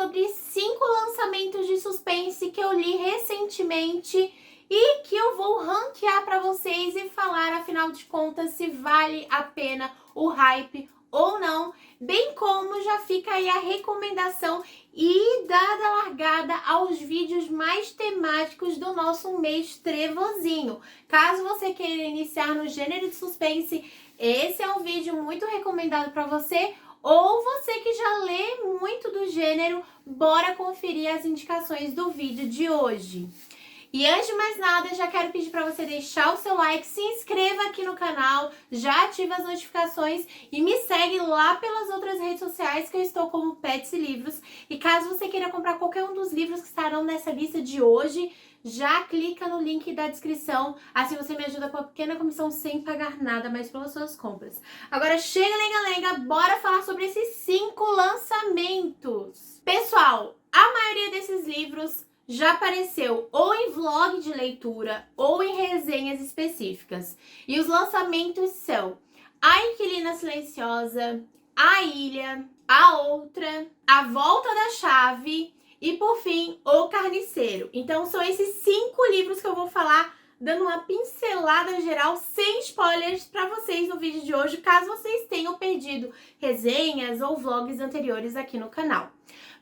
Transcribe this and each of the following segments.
sobre 5 lançamentos de suspense que eu li recentemente e que eu vou ranquear para vocês e falar, afinal de contas, se vale a pena o hype ou não, bem como já fica aí a recomendação e dada a largada aos vídeos mais temáticos do nosso mês trevozinho. Caso você queira iniciar no gênero de suspense, esse é um vídeo muito recomendado para você, ou você que já lê muito do gênero, bora conferir as indicações do vídeo de hoje. E antes de mais nada, já quero pedir para você deixar o seu like, se inscreva aqui no canal, já ativa as notificações e me segue lá pelas outras redes sociais que eu estou como Pets e Livros. E caso você queira comprar qualquer um dos livros que estarão nessa lista de hoje, já clica no link da descrição, assim você me ajuda com uma pequena comissão sem pagar nada mais pelas suas compras. Agora chega, lenga-lenga, bora falar sobre esses 5 lançamentos. Pessoal, a maioria desses livros já apareceu ou em vlog de leitura ou em resenhas específicas. E os lançamentos são A Inquilina Silenciosa, A Ilha, A Outra, A Volta da Chave e, por fim, O Carniceiro. Então, são esses 5 livros que eu vou falar, dando uma pincelada geral, sem spoilers, para vocês no vídeo de hoje, caso vocês tenham perdido resenhas ou vlogs anteriores aqui no canal.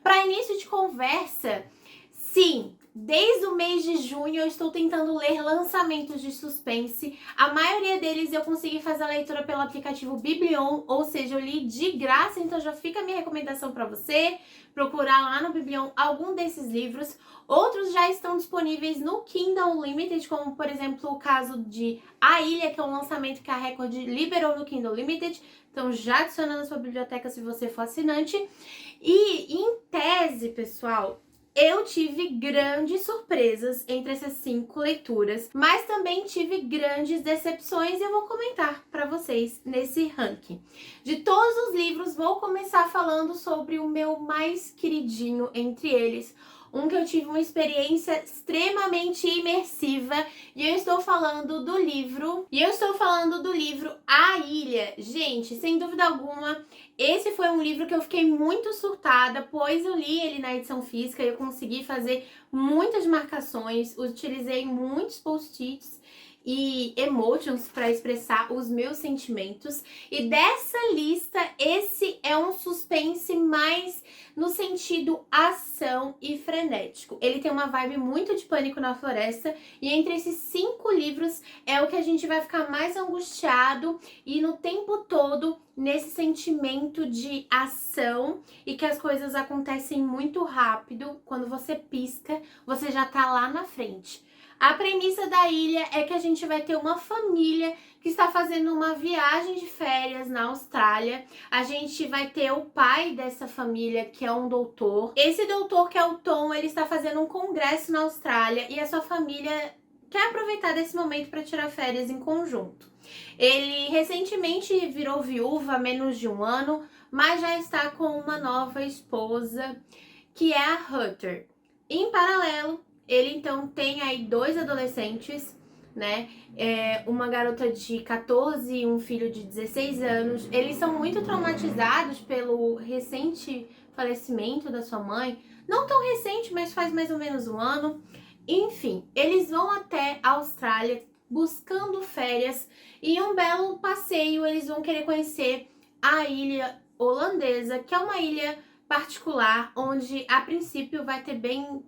Para início de conversa, sim, desde o mês de junho eu estou tentando ler lançamentos de suspense. A maioria deles eu consegui fazer a leitura pelo aplicativo Biblion, ou seja, eu li de graça, então já fica a minha recomendação para você procurar lá no Biblion algum desses livros. Outros já estão disponíveis no Kindle Unlimited, como por exemplo o caso de A Ilha, que é um lançamento que a Record liberou no Kindle Unlimited. Então já adiciona na sua biblioteca se você for assinante. E em tese, pessoal, eu tive grandes surpresas entre essas 5 leituras, mas também tive grandes decepções e eu vou comentar para vocês nesse ranking. De todos os livros, vou começar falando sobre o meu mais queridinho entre eles, um que eu tive uma experiência extremamente imersiva, e eu estou falando do livro A Ilha. Gente, sem dúvida alguma, esse foi um livro que eu fiquei muito surtada, pois eu li ele na edição física e eu consegui fazer muitas marcações, utilizei muitos post-its e emotions para expressar os meus sentimentos. E dessa lista, esse é um suspense mais no sentido ação e frenético. Ele tem uma vibe muito de Pânico na Floresta, e entre esses 5 livros é o que a gente vai ficar mais angustiado e no tempo todo nesse sentimento de ação e que as coisas acontecem muito rápido. Quando você pisca, você já tá lá na frente. A premissa da ilha é que a gente vai ter uma família que está fazendo uma viagem de férias na Austrália. A gente vai ter o pai dessa família, que é um doutor. Esse doutor, que é o Tom, ele está fazendo um congresso na Austrália e a sua família quer aproveitar desse momento para tirar férias em conjunto. Ele recentemente virou viúva há menos de um ano, mas já está com uma nova esposa, que é a Hutter. Em paralelo, ele então tem aí 2 adolescentes, né? Uma garota de 14 e um filho de 16 anos. Eles são muito traumatizados pelo recente falecimento da sua mãe. Não tão recente, mas faz mais ou menos um ano. Enfim, eles vão até a Austrália buscando férias, e em um belo passeio eles vão querer conhecer a ilha holandesa, que é uma ilha particular, onde a princípio vai ter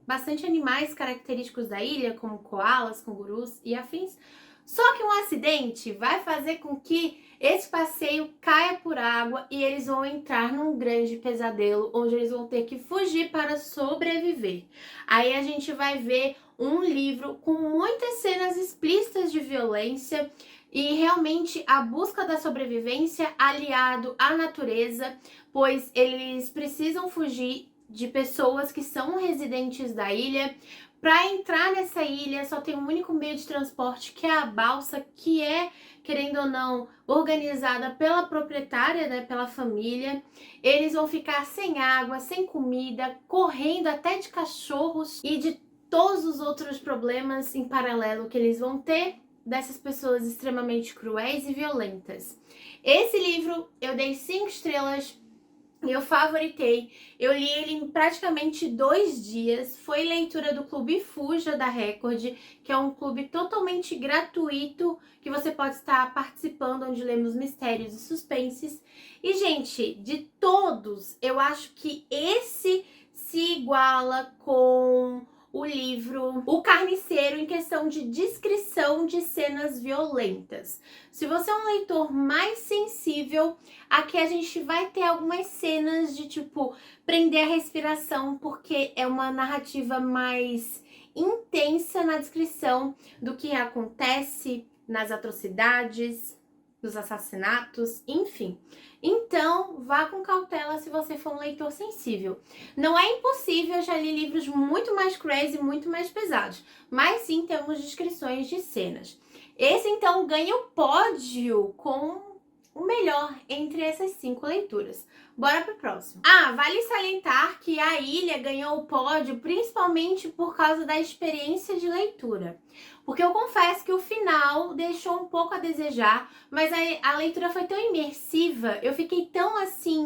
bastante animais característicos da ilha, como koalas, cangurus e afins. Só que um acidente vai fazer com que esse passeio caia por água e eles vão entrar num grande pesadelo, onde eles vão ter que fugir para sobreviver. Aí a gente vai ver um livro com muitas cenas explícitas de violência e realmente a busca da sobrevivência aliado à natureza, pois eles precisam fugir de pessoas que são residentes da ilha. Para entrar nessa ilha só tem um único meio de transporte, que é a balsa, que é, querendo ou não, organizada pela proprietária, né, pela família. Eles vão ficar sem água, sem comida, correndo até de cachorros e de todos os outros problemas em paralelo que eles vão ter dessas pessoas extremamente cruéis e violentas. Esse livro eu dei 5 estrelas Eu favoritei, eu li ele em praticamente 2 dias. Foi leitura do Clube Fuja da Record, que é um clube totalmente gratuito que você pode estar participando, onde lemos mistérios e suspenses. E, gente, de todos, eu acho que esse se iguala com o livro O Carniceiro em questão de descrição de cenas violentas. Se você é um leitor mais sensível, aqui a gente vai ter algumas cenas de, tipo, prender a respiração, porque é uma narrativa mais intensa na descrição do que acontece nas atrocidades, nos assassinatos, enfim. Então, vá com cautela se você for um leitor sensível. Não é impossível, eu já li livros muito mais crazy, muito mais pesados, mas sim temos descrições de cenas. Esse, então, ganha o pódio com o melhor entre essas 5 leituras. Bora pro próximo. Vale salientar que A Ilha ganhou o pódio principalmente por causa da experiência de leitura. Porque eu confesso que o final deixou um pouco a desejar, mas a leitura foi tão imersiva, eu fiquei tão assim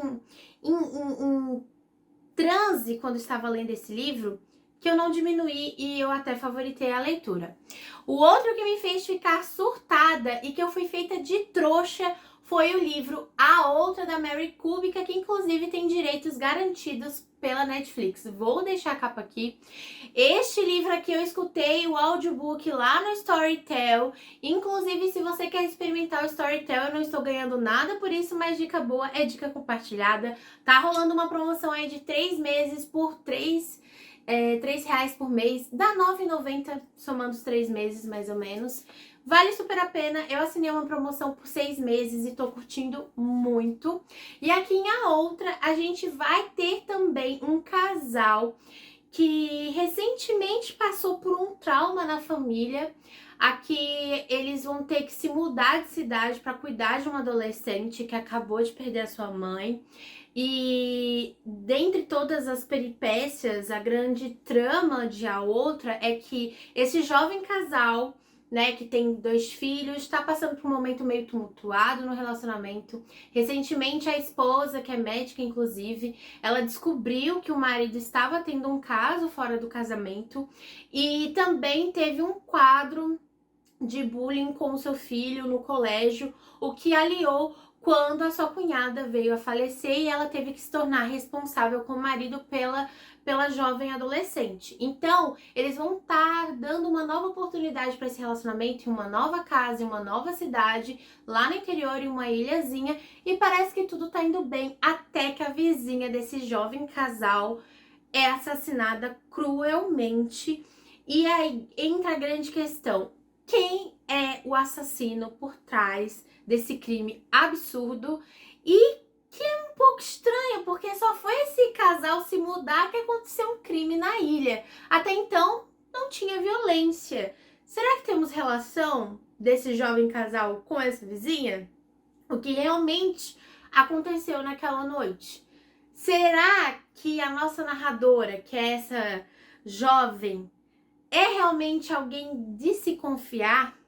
em transe quando estava lendo esse livro, que eu não diminuí e eu até favoritei a leitura. O outro que me fez ficar surtada e que eu fui feita de trouxa foi o livro A Outra, da Mary Kubica, que inclusive tem direitos garantidos pela Netflix. Vou deixar a capa aqui. Este livro aqui eu escutei o audiobook lá no Storytel. Inclusive, se você quer experimentar o Storytel, eu não estou ganhando nada por isso, mas dica boa é dica compartilhada. Tá rolando uma promoção aí de 3 meses por R$3 por mês, dá R$9,90 somando os 3 meses mais ou menos. Vale super a pena, eu assinei uma promoção por 6 meses e tô curtindo muito. E aqui em A Outra, a gente vai ter também um casal que recentemente passou por um trauma na família. Aqui eles vão ter que se mudar de cidade para cuidar de um adolescente que acabou de perder a sua mãe. E dentre todas as peripécias, a grande trama de A Outra é que esse jovem casal, né, que tem 2 filhos, está passando por um momento meio tumultuado no relacionamento. Recentemente, a esposa, que é médica inclusive, ela descobriu que o marido estava tendo um caso fora do casamento e também teve um quadro de bullying com o seu filho no colégio, o que aliou quando a sua cunhada veio a falecer e ela teve que se tornar responsável com o marido pela jovem adolescente. Então, eles vão estar dando uma nova oportunidade para esse relacionamento em uma nova casa, em uma nova cidade, lá no interior, em uma ilhazinha, e parece que tudo tá indo bem, até que a vizinha desse jovem casal é assassinada cruelmente. E aí entra a grande questão: quem é o assassino por trás desse crime absurdo? E que é um pouco estranho, porque só foi esse casal se mudar que aconteceu um crime na ilha. Até então, não tinha violência. Será que temos relação desse jovem casal com essa vizinha? O que realmente aconteceu naquela noite? Será que a nossa narradora, que é essa jovem, é realmente alguém de se confiar?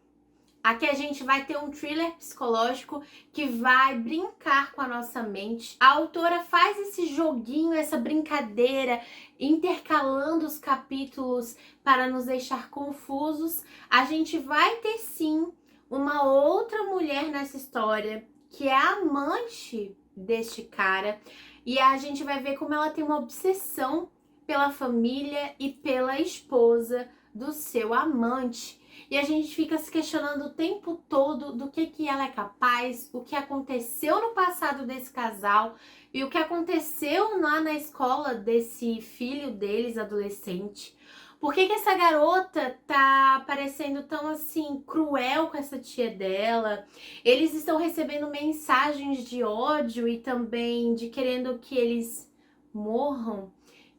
Aqui a gente vai ter um thriller psicológico que vai brincar com a nossa mente. A autora faz esse joguinho, essa brincadeira, intercalando os capítulos para nos deixar confusos. A gente vai ter sim uma outra mulher nessa história, que é a amante deste cara. E a gente vai ver como ela tem uma obsessão pela família e pela esposa do seu amante. E a gente fica se questionando o tempo todo do que ela é capaz, o que aconteceu no passado desse casal e o que aconteceu lá na escola desse filho deles, adolescente. Por que essa garota tá parecendo tão assim cruel com essa tia dela? Eles estão recebendo mensagens de ódio e também de querendo que eles morram.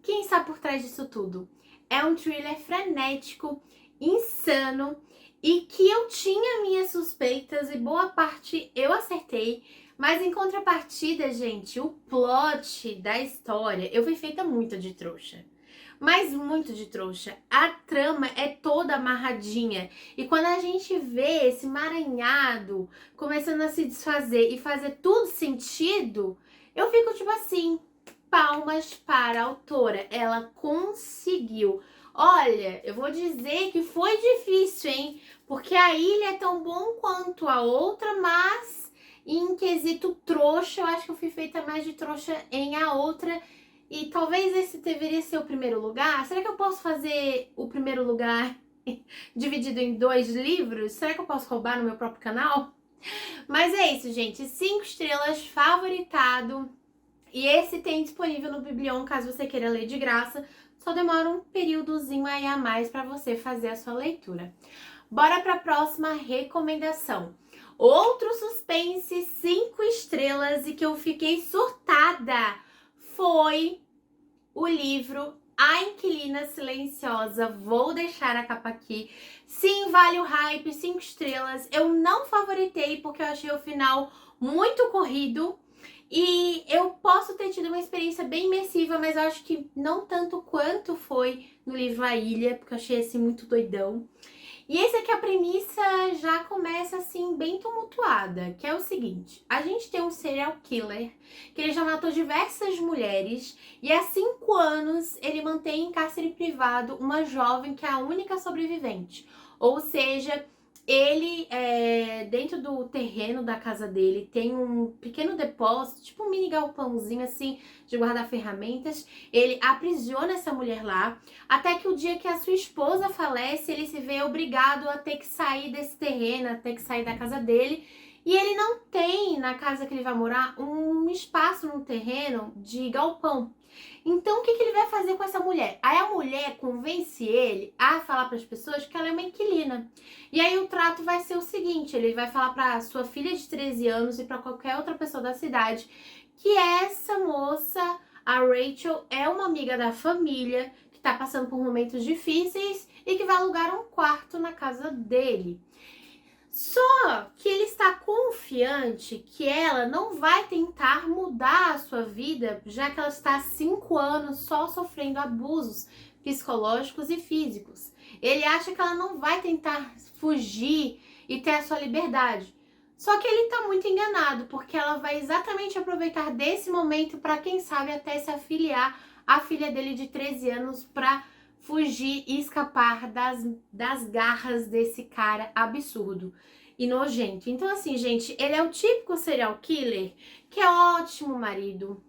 Quem está por trás disso tudo? É um thriller frenético, insano, e que eu tinha minhas suspeitas e boa parte eu acertei, mas em contrapartida, gente, o plot da história, eu fui feita muito de trouxa. Mas muito de trouxa. A trama é toda amarradinha. E quando a gente vê esse emaranhado começando a se desfazer e fazer tudo sentido, Eu fico tipo assim, palmas para a autora, ela conseguiu. Olha, eu vou dizer que foi difícil, hein? Porque a Ilha é tão bom quanto a outra, mas em quesito trouxa, eu acho que eu fui feita mais de trouxa em a outra. E talvez esse deveria ser o primeiro lugar. Será que eu posso fazer o primeiro lugar dividido em 2 livros? Será que eu posso roubar no meu próprio canal? Mas é isso, gente. 5 estrelas, favoritado. E esse tem disponível no Biblion, caso você queira ler de graça. Só demora um períodozinho aí a mais para você fazer a sua leitura. Bora para a próxima recomendação. Outro suspense 5 estrelas e que eu fiquei surtada foi o livro A Inquilina Silenciosa. Vou deixar a capa aqui. Sim, vale o hype, 5 estrelas. Eu não favoritei porque eu achei o final muito corrido. E eu posso ter tido uma experiência bem imersiva, mas eu acho que não tanto quanto foi no livro A Ilha, porque eu achei assim muito doidão. E esse aqui a premissa já começa assim bem tumultuada, que é o seguinte: a gente tem um serial killer que ele já matou diversas mulheres e há 5 anos ele mantém em cárcere privado uma jovem que é a única sobrevivente. Ou seja, ele, dentro do terreno da casa dele, tem um pequeno depósito, tipo um mini galpãozinho assim, de guardar ferramentas. Ele aprisiona essa mulher lá, até que o dia que a sua esposa falece, ele se vê obrigado a ter que sair desse terreno, a ter que sair da casa dele. E ele não tem, na casa que ele vai morar, um espaço no terreno de galpão. Então, o que ele vai fazer com essa mulher? Aí a mulher convence ele a falar para as pessoas que ela é uma inquilina. E aí o trato vai ser o seguinte: ele vai falar para sua filha de 13 anos e para qualquer outra pessoa da cidade que essa moça, a Rachel, é uma amiga da família que está passando por momentos difíceis e que vai alugar um quarto na casa dele. Só que ele está confiante que ela não vai tentar mudar a sua vida, já que ela está há 5 anos só sofrendo abusos psicológicos e físicos. Ele acha que ela não vai tentar fugir e ter a sua liberdade. Só que ele está muito enganado, porque ela vai exatamente aproveitar desse momento para, quem sabe, até se afiliar à filha dele de 13 anos para fugir e escapar das garras desse cara absurdo e nojento. Então, assim, gente, ele é o típico serial killer que é ótimo marido.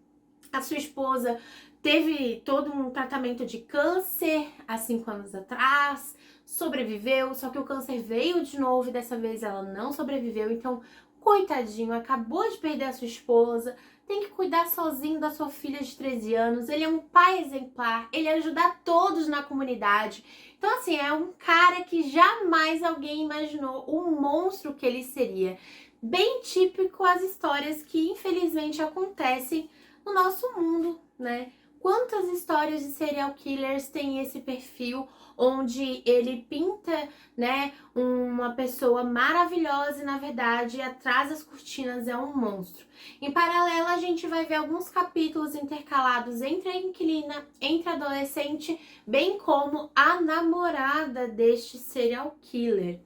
A sua esposa teve todo um tratamento de câncer há 5 anos atrás, sobreviveu, só que o câncer veio de novo e dessa vez ela não sobreviveu. Então, coitadinho, acabou de perder a sua esposa, tem que cuidar sozinho da sua filha de 13 anos. Ele é um pai exemplar, ele ajuda a todos na comunidade. Então, assim, é um cara que jamais alguém imaginou o monstro que ele seria. Bem típico as histórias que infelizmente acontecem no nosso mundo, né? Quantas histórias de serial killers têm esse perfil onde ele pinta, né, uma pessoa maravilhosa e na verdade atrás das cortinas é um monstro. Em paralelo, a gente vai ver alguns capítulos intercalados entre a inquilina, entre a adolescente, bem como a namorada deste serial killer.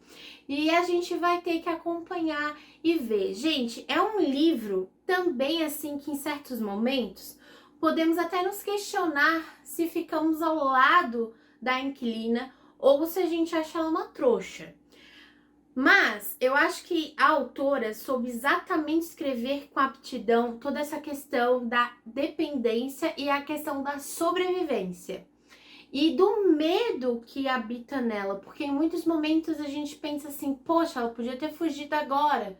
E a gente vai ter que acompanhar e ver. Gente, é um livro também assim que em certos momentos podemos até nos questionar se ficamos ao lado da inquilina ou se a gente acha ela uma trouxa. Mas eu acho que a autora soube exatamente escrever com aptidão toda essa questão da dependência e a questão da sobrevivência. E do medo que habita nela, porque em muitos momentos a gente pensa assim, poxa, ela podia ter fugido agora,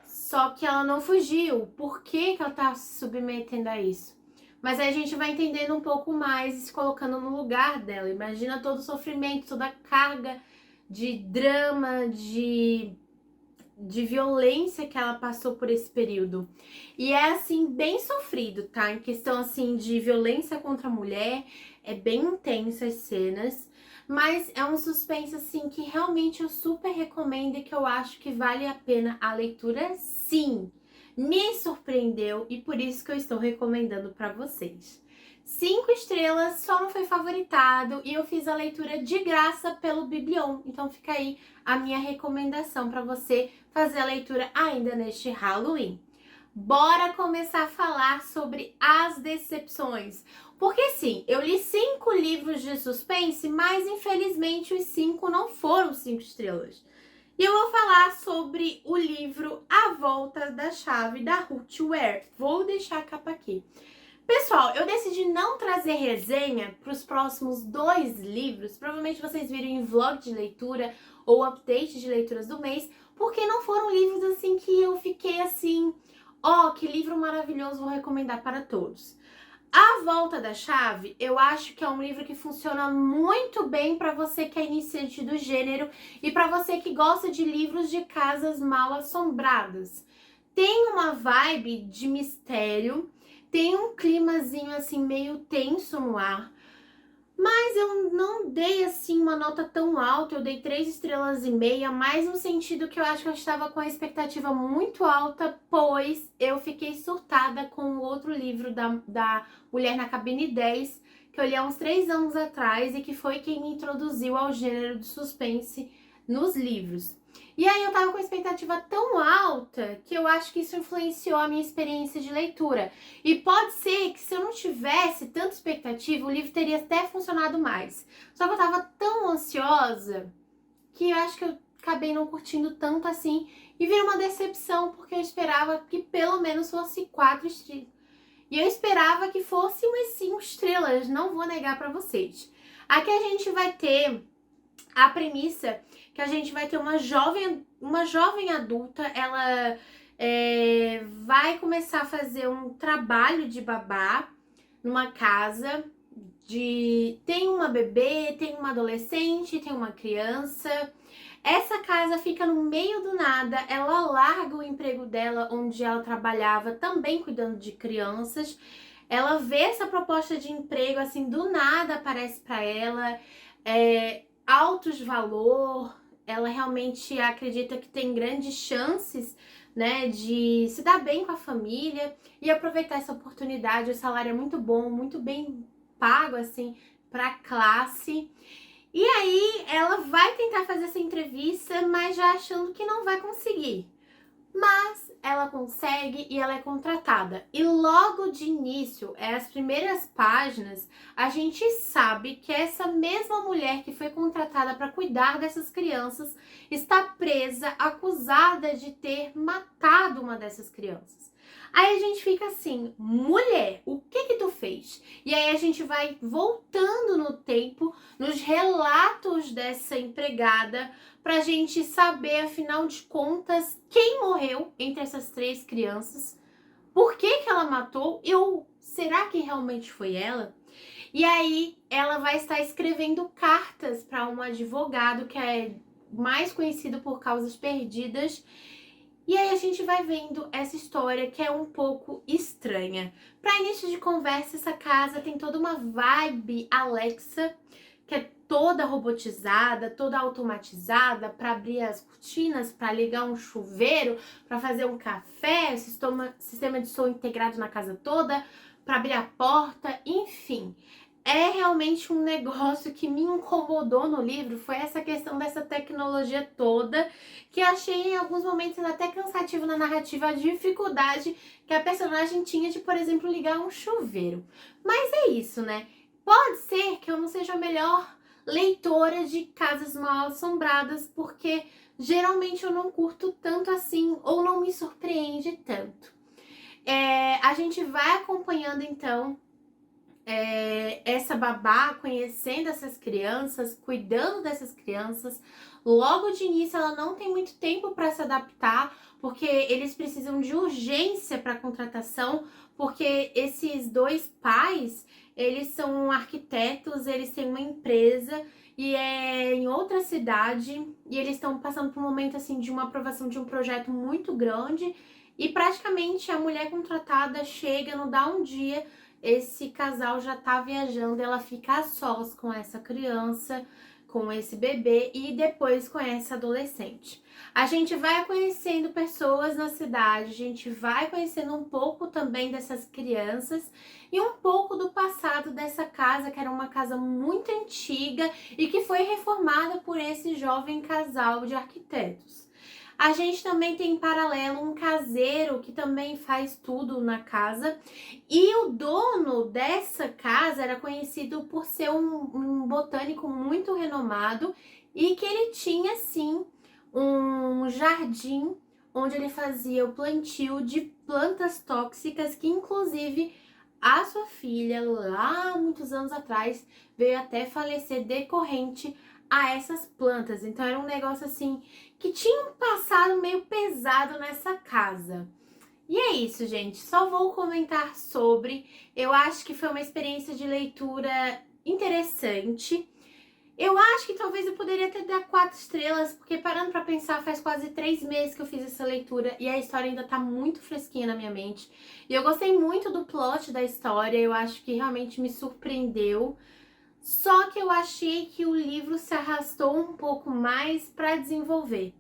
só que ela não fugiu. Por que ela tá se submetendo a isso? Mas aí a gente vai entendendo um pouco mais e se colocando no lugar dela. Imagina todo o sofrimento, toda a carga de drama, de violência que ela passou por esse período. E é assim, bem sofrido, tá? Em questão assim de violência contra a mulher, é bem intensa as cenas. Mas é um suspense assim que realmente eu super recomendo e que eu acho que vale a pena a leitura, sim. Me surpreendeu e por isso que eu estou recomendando para vocês. 5 estrelas, só não foi favoritado e eu fiz a leitura de graça pelo Biblion. Então fica aí a minha recomendação para você fazer a leitura ainda neste Halloween. Bora começar a falar sobre as decepções. Porque sim, eu li 5 livros de suspense, mas infelizmente os 5 não foram 5 estrelas. E eu vou falar sobre o livro A Volta da Chave, da Ruth Ware. Vou deixar a capa aqui. Pessoal, eu decidi não trazer resenha para os próximos 2 livros. Provavelmente vocês viram em vlog de leitura ou update de leituras do mês, porque não foram livros assim que eu fiquei assim, ó, que livro maravilhoso, vou recomendar para todos. A Volta da Chave, eu acho que é um livro que funciona muito bem para você que é iniciante do gênero e para você que gosta de livros de casas mal assombradas. Tem uma vibe de mistério, tem um climazinho assim meio tenso no ar, mas eu não dei assim uma nota tão alta, eu dei 3,5 estrelas, mais no sentido que eu acho que eu estava com a expectativa muito alta, pois eu fiquei surtada com o outro livro da Mulher na Cabine 10, que eu li há uns 3 anos atrás e que foi quem me introduziu ao gênero de suspense nos livros. E aí eu tava com a expectativa tão alta que eu acho que isso influenciou a minha experiência de leitura. E pode ser que se eu não tivesse tanta expectativa, o livro teria até funcionado mais. Só que eu tava tão ansiosa que eu acho que eu acabei não curtindo tanto assim e virou uma decepção, porque eu esperava que pelo menos fosse 4 estrelas. E eu esperava que fosse umas 5 estrelas, não vou negar pra vocês. Aqui a gente vai ter a premissa que a gente vai ter uma jovem adulta, ela vai começar a fazer um trabalho de babá numa casa tem uma bebê, tem uma adolescente, tem uma criança. Essa casa fica no meio do nada, ela larga o emprego dela onde ela trabalhava, também cuidando de crianças. Ela vê essa proposta de emprego, assim, do nada aparece para ela, altos valor, ela realmente acredita que tem grandes chances, né, de se dar bem com a família e aproveitar essa oportunidade. O salário é muito bom, muito bem pago, assim, para classe. E aí ela vai tentar fazer essa entrevista, mas já achando que não vai conseguir. Mas ela consegue e ela é contratada. E logo de início, as primeiras páginas, a gente sabe que essa mesma mulher que foi contratada para cuidar dessas crianças está presa, acusada de ter matado uma dessas crianças. Aí a gente fica assim, mulher, o que tu fez? E aí a gente vai voltando no tempo, nos relatos dessa empregada, pra gente saber, afinal de contas, quem morreu entre essas 3 crianças, por que ela matou, ou será que realmente foi ela? E aí ela vai estar escrevendo cartas para um advogado que é mais conhecido por causas perdidas. E aí a gente vai vendo essa história que é um pouco estranha. Para início de conversa, essa casa tem toda uma vibe Alexa, que é toda robotizada, toda automatizada, para abrir as cortinas, para ligar um chuveiro, para fazer um café, sistema de som integrado na casa toda, para abrir a porta, enfim. É realmente um negócio que me incomodou no livro, foi essa questão dessa tecnologia toda, que eu achei em alguns momentos até cansativo na narrativa, a dificuldade que a personagem tinha de, por exemplo, ligar um chuveiro. Mas é isso, né? Pode ser que eu não seja a melhor leitora de Casas Mal Assombradas, porque geralmente eu não curto tanto assim, ou não me surpreende tanto. A gente vai acompanhando, então, essa babá, conhecendo essas crianças, cuidando dessas crianças. Logo de início, ela não tem muito tempo para se adaptar, porque eles precisam de urgência para a contratação, porque esses 2 pais, eles são arquitetos, eles têm uma empresa e é em outra cidade, e eles estão passando por um momento assim de uma aprovação de um projeto muito grande, e praticamente a mulher contratada chega, não dá um dia, esse casal já tá viajando, ela fica a sós com essa criança, com esse bebê e depois com essa adolescente. A gente vai conhecendo pessoas na cidade, a gente vai conhecendo um pouco também dessas crianças e um pouco do passado dessa casa, que era uma casa muito antiga e que foi reformada por esse jovem casal de arquitetos. A gente também tem em paralelo um caseiro que também faz tudo na casa. E o dono dessa casa era conhecido por ser um botânico muito renomado e que ele tinha, sim, um jardim onde ele fazia o plantio de plantas tóxicas que, inclusive, a sua filha, lá muitos anos atrás, veio até falecer decorrente a essas plantas. Então era um negócio assim que tinha um passado meio pesado nessa casa. E é isso, gente. Só vou comentar sobre. Eu acho que foi uma experiência de leitura interessante. Eu acho que talvez eu poderia até dar 4 estrelas, porque parando pra pensar, faz quase 3 meses que eu fiz essa leitura e a história ainda tá muito fresquinha na minha mente. E eu gostei muito do plot da história, eu acho que realmente me surpreendeu. Só que eu achei que o livro se arrastou um pouco mais pra desenvolver.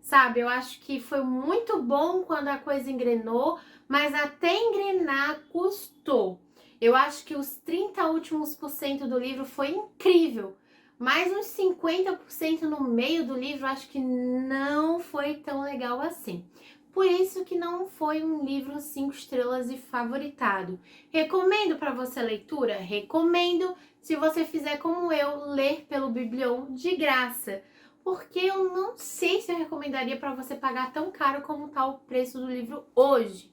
Sabe, eu acho que foi muito bom quando a coisa engrenou, mas até engrenar custou. Eu acho que os 30 últimos por cento do livro foi incrível, mas uns 50% no meio do livro acho que não foi tão legal assim. Por isso que não foi um livro 5 estrelas e favoritado. Recomendo para você a leitura? Recomendo se você fizer como eu, ler pelo Biblion de graça. Porque eu não sei se eu recomendaria para você pagar tão caro como tá o preço do livro hoje.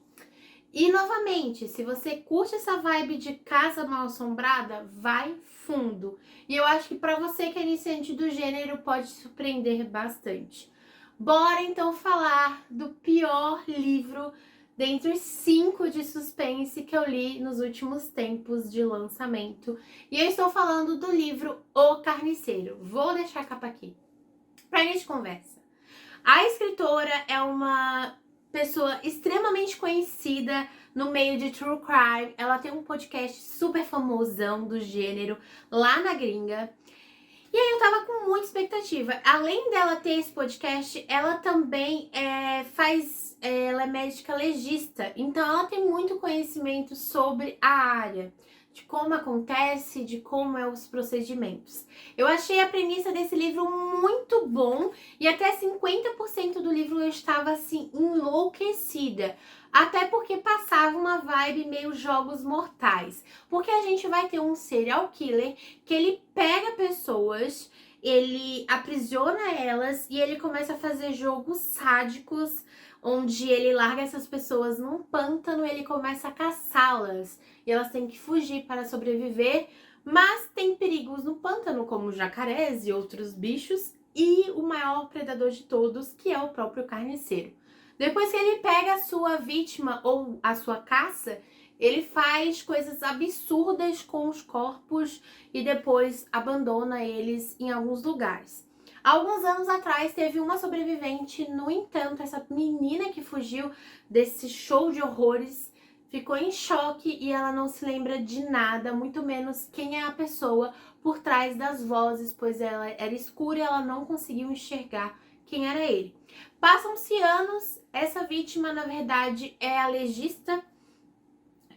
E novamente, se você curte essa vibe de casa mal assombrada, vai fundo. E eu acho que para você que é iniciante do gênero pode surpreender bastante. Bora então falar do pior livro dentre os 5 de suspense que eu li nos últimos tempos de lançamento. E eu estou falando do livro O Carniceiro. Vou deixar a capa aqui para início de conversa. A escritora é uma pessoa extremamente conhecida no meio de true crime. Ela tem um podcast super famosão do gênero lá na gringa. E aí eu tava com muita expectativa. Além dela ter esse podcast, ela também ela é médica legista. Então ela tem muito conhecimento sobre a área, de como acontece, de como é os procedimentos. Eu achei a premissa desse livro muito bom e até 50% do livro eu estava assim enlouquecida. Até porque passava uma vibe meio jogos mortais. Porque a gente vai ter um serial killer que ele pega pessoas, ele aprisiona elas e ele começa a fazer jogos sádicos, onde ele larga essas pessoas num pântano e ele começa a caçá-las. E elas têm que fugir para sobreviver, mas tem perigos no pântano, como jacarés e outros bichos, e o maior predador de todos, que é o próprio carniceiro. Depois que ele pega a sua vítima ou a sua caça, ele faz coisas absurdas com os corpos e depois abandona eles em alguns lugares. Alguns anos atrás teve uma sobrevivente, no entanto, essa menina que fugiu desse show de horrores ficou em choque e ela não se lembra de nada, muito menos quem é a pessoa por trás das vozes, pois ela era escura e ela não conseguiu enxergar quem era ele. Passam-se anos, essa vítima, na verdade, é a legista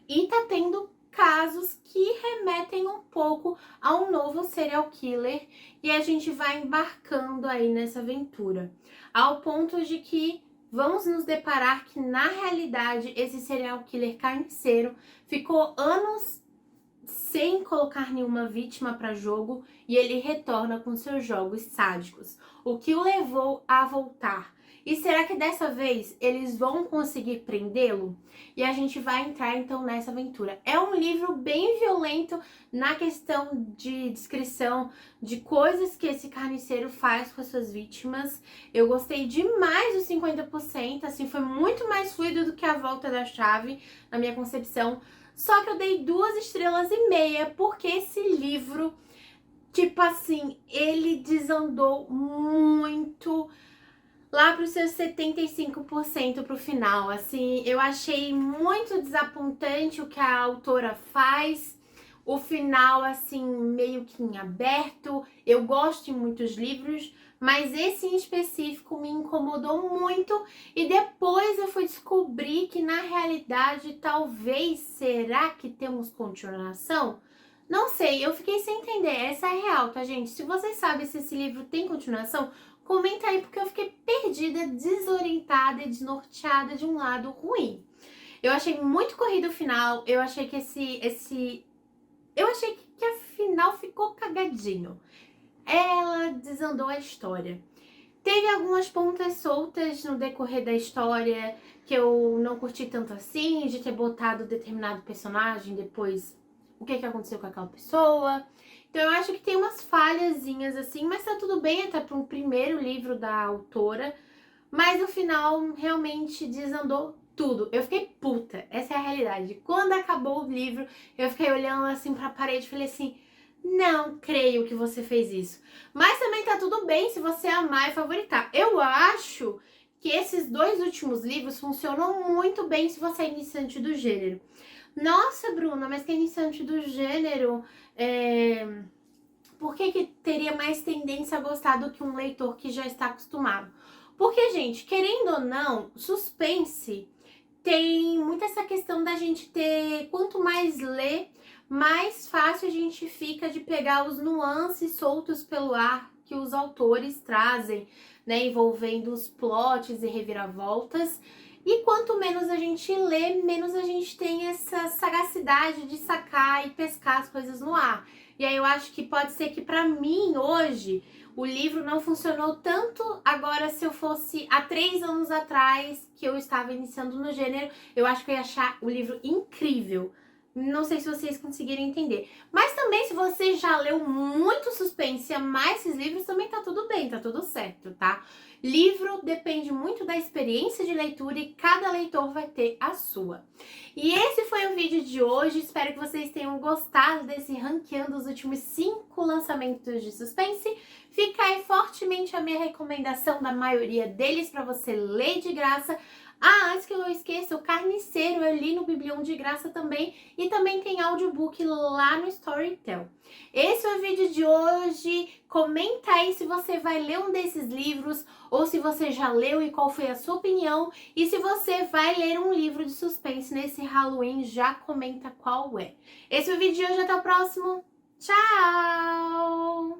e tá tendo casos que remetem um pouco a um novo serial killer e a gente vai embarcando aí nessa aventura, ao ponto de que vamos nos deparar que, na realidade, esse serial killer carniceiro ficou anos sem colocar nenhuma vítima para jogo e ele retorna com seus jogos sádicos, o que o levou a voltar. E será que dessa vez eles vão conseguir prendê-lo? E a gente vai entrar então nessa aventura. É um livro bem violento na questão de descrição de coisas que esse carniceiro faz com as suas vítimas. Eu gostei demais dos 50%, assim, foi muito mais fluido do que a volta da chave na minha concepção. Só que eu dei 2,5 estrelas, porque esse livro, tipo assim, ele desandou muito lá para os seus 75% pro final. Assim, eu achei muito desapontante o que a autora faz. O final, assim, meio que em aberto. Eu gosto de muitos livros, mas esse em específico me incomodou muito. E depois eu fui descobrir que, na realidade, talvez, será que temos continuação? Não sei, eu fiquei sem entender. Essa é real, tá, gente? Se vocês sabem se esse livro tem continuação, Comenta aí, porque eu fiquei perdida, desorientada e desnorteada de um lado ruim. Eu achei muito corrido o final, eu achei que eu achei que a final ficou cagadinho. Ela desandou a história. Teve algumas pontas soltas no decorrer da história que eu não curti tanto assim, de ter botado determinado personagem, depois o que aconteceu com aquela pessoa. Então eu acho que tem umas falhazinhas assim, mas tá tudo bem, até para um primeiro livro da autora. Mas no final realmente desandou tudo. Eu fiquei puta, essa é a realidade. Quando acabou o livro, eu fiquei olhando assim pra parede e falei assim: não creio que você fez isso. Mas também tá tudo bem se você amar e favoritar. Eu acho que esses dois últimos livros funcionam muito bem se você é iniciante do gênero. Nossa, Bruna, mas que é iniciante do gênero, por que teria mais tendência a gostar do que um leitor que já está acostumado? Porque, gente, querendo ou não, suspense tem muito essa questão da gente ter, quanto mais lê, mais fácil a gente fica de pegar os nuances soltos pelo ar que os autores trazem, né, envolvendo os plots e reviravoltas. E quanto menos a gente lê, menos a gente tem essa sagacidade de sacar e pescar as coisas no ar. E aí eu acho que pode ser que pra mim hoje o livro não funcionou tanto. Agora, se eu fosse há 3 anos atrás, que eu estava iniciando no gênero, eu acho que eu ia achar o livro incrível. Não sei se vocês conseguiram entender. Mas também, se você já leu muito suspense e ama esses livros, também tá tudo bem, tá tudo certo, tá? Livro depende muito da experiência de leitura e cada leitor vai ter a sua. E esse foi o vídeo de hoje. Espero que vocês tenham gostado desse ranqueando os últimos 5 lançamentos de suspense. Fica aí fortemente a minha recomendação da maioria deles para você ler de graça. Ah, antes que eu esqueça, o Carniceiro eu li no Biblião de graça também, e também tem audiobook lá no Storytel. Esse é o vídeo de hoje. Comenta aí se você vai ler um desses livros ou se você já leu e qual foi a sua opinião. E se você vai ler um livro de suspense nesse Halloween, já comenta qual é. Esse é o vídeo de hoje, até o próximo. Tchau!